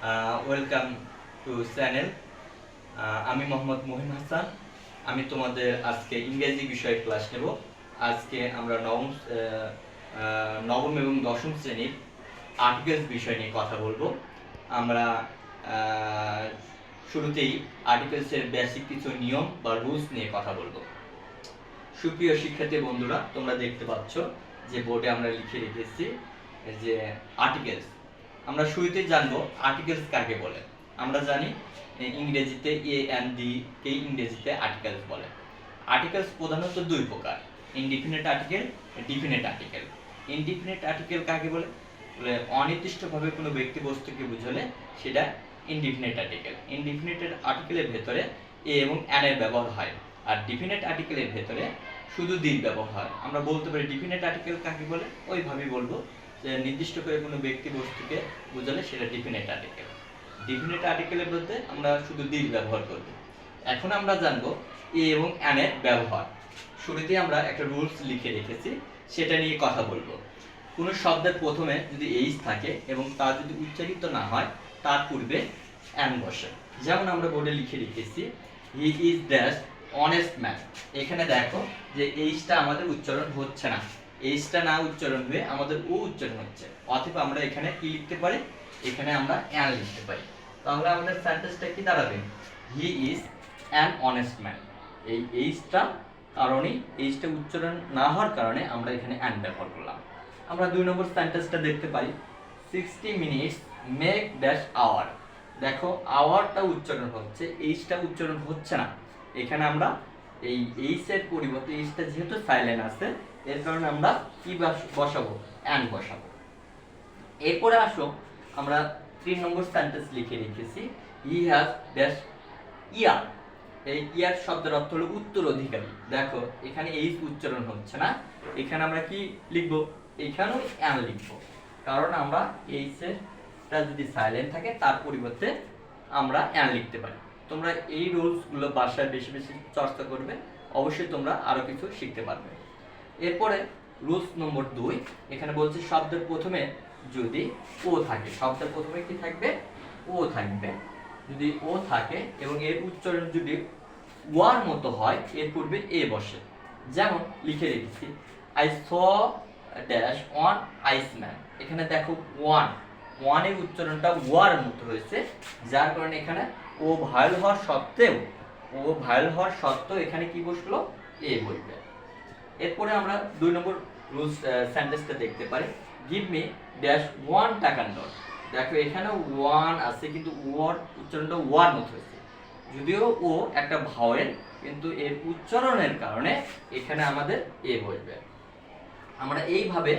Welcome to channel. আমি মোহাম্মদ মহিম হাসান। আমি তোমাদের আজকে ইংরেজি বিষয়ে ক্লাস নেব। আজকে আমরা নবম এবং দশম শ্রেণীর আর্টিকেলস বিষয় নিয়ে কথা বলবো। আমরা শুরুতেই আর্টিকেলসের বেসিক কিছু নিয়ম বা রুলস নিয়ে কথা বলবো। সুপ্রিয় শিক্ষার্থী বন্ধুরা, তোমরা দেখতে পাচ্ছ যে বোর্ডে আমরা লিখে রেখেছি যে আর্টিকেলস। আমরা শুরুতেই জানবো আর্টিকেলস কাকে বলে। আমরা জানি ইংরেজিতে এ এন্ড ডি কে ইংরেজিতে আর্টিকেলস বলে। আর্টিকেলস প্রধানত দুই প্রকার, indefinite article, definite article. Indefinite article কাকে বলে? অনির্দিষ্টভাবে কোনো ব্যক্তি বস্তুকে বোঝালে সেটা ইনডিফিনিট আর্টিকেল। ইনডিফিনিট আর্টিকেলের ভেতরে এ এবং অ্যান এর ব্যবহার হয়, আর ডিফিনিট আর্টিকেলের ভেতরে শুধু দির ব্যবহার হয়। আমরা বলতে পারি ডিফিনিট আর্টিকেল কাকে বলে, ওইভাবেই বলবো যে নির্দিষ্ট করে কোনো ব্যক্তি বস্তুকে বোঝালে সেটা ডিফিনিট আর্টিকেল। ডিফিনিট আর্টিকেলের মধ্যে আমরা শুধু দির ব্যবহার করব। এখন আমরা জানবো এ এবং অ্যান এর ব্যবহার। শুরুতেই আমরা একটা রুলস লিখে রেখেছি, সেটা নিয়ে কথা বলবো। কোনো শব্দের প্রথমে যদি এইচ থাকে এবং তা যদি উচ্চারিত না হয়, তার পূর্বে অ্যান বসে। যেমন আমরা বোর্ডে লিখে রেখেছি, he is dash honest man. এখানে দেখো যে এইচটা আমাদের উচ্চারণ হচ্ছে না, এইচটা না উচ্চারণ হয়ে আমাদের ও উচ্চারণ হচ্ছে। অথবা আমরা এখানে কি লিখতে পারি, এখানে আমরা অ্যান লিখতে পারি। তাহলে আমাদের সেন্টেন্সটা কি দাঁড়াবে? He is an honest man. এই এইচটা কারণে, এইচটা উচ্চারণ না হওয়ার কারণে আমরা এখানে অ্যান ব্যবহার করলাম। আমরা 2 নম্বর সেন্টেন্সটা দেখতে পারি, 60 মিনিটস মেক ড্যাশ আওয়ার। দেখো আওয়ারটা উচ্চারণ হচ্ছে, এইচটা উচ্চারণ হচ্ছে না। এখানে আমরা এই এইচ এর পরিবর্তে, এইচটা যেহেতু সাইলেন্ট আছে, এর কারণে আমরা কি বসাবো? অ্যান বসাবো। এরপরে আসো আমরা 3 নম্বর সেন্টেন্স লিখে রেখেছি, হি হ্যাজ ড্যাশ ইয়ার। এই ইয়ার শব্দের অর্থ হলো উত্তরাধিকারী। দেখো এখানে এইচ উচ্চারণ হচ্ছে না, এখানে আমরা কি লিখবো? এখানেও অ্যান লিখবো, কারণ আমরা এইচ এরটা যদি সাইলেন্ট থাকে তার পরিবর্তে আমরা অ্যান লিখতে পারি। তোমরা এই রুলসগুলো বাসায় বেশি বেশি চর্চা করবে, অবশ্যই তোমরা আরো কিছু শিখতে পারবে। এরপরে রুলস নম্বর 2, এখানে বলছে শব্দের প্রথমে যদি ও থাকে, শব্দের প্রথমে কি থাকবে? ও থাকবে। যদি ও থাকে এবং এর উচ্চারণ যদি ওয়ার মতো হয়, এর পূর্বে এ বসে। যেমন লিখে রেখেছি, I saw dash on Iceman. এখানে দেখো ওয়ানের উচ্চারণটা ওয়ার মতো হয়েছে, যার কারণে এখানে ও ভায়োল হওয়ার সত্ত্বেও এখানে কি বসলো? এ বসবে। এরপরে আমরা 2 নম্বর রুলস সেন্টেন্সটা দেখতে পারি, গিভ মি ড্যাশ 1 টাকার নোট। দেখো এখানে 1 আছে, কিন্তু ওর উচ্চারণটা ওয়ার মতো হয়েছে। যদিও ও একটা ভাওয়েল, কিন্তু এর উচ্চারণের কারণে এখানে আমাদের এ বসবে। আমরা এইভাবে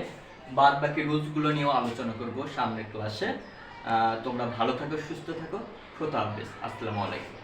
বাদ বাকি রুলসগুলো নিয়েও আলোচনা করব সামনের ক্লাসে। তোমরা ভালো থাকো, সুস্থ থাকো। খোদা হাফেজ। আসসালামু আলাইকুম।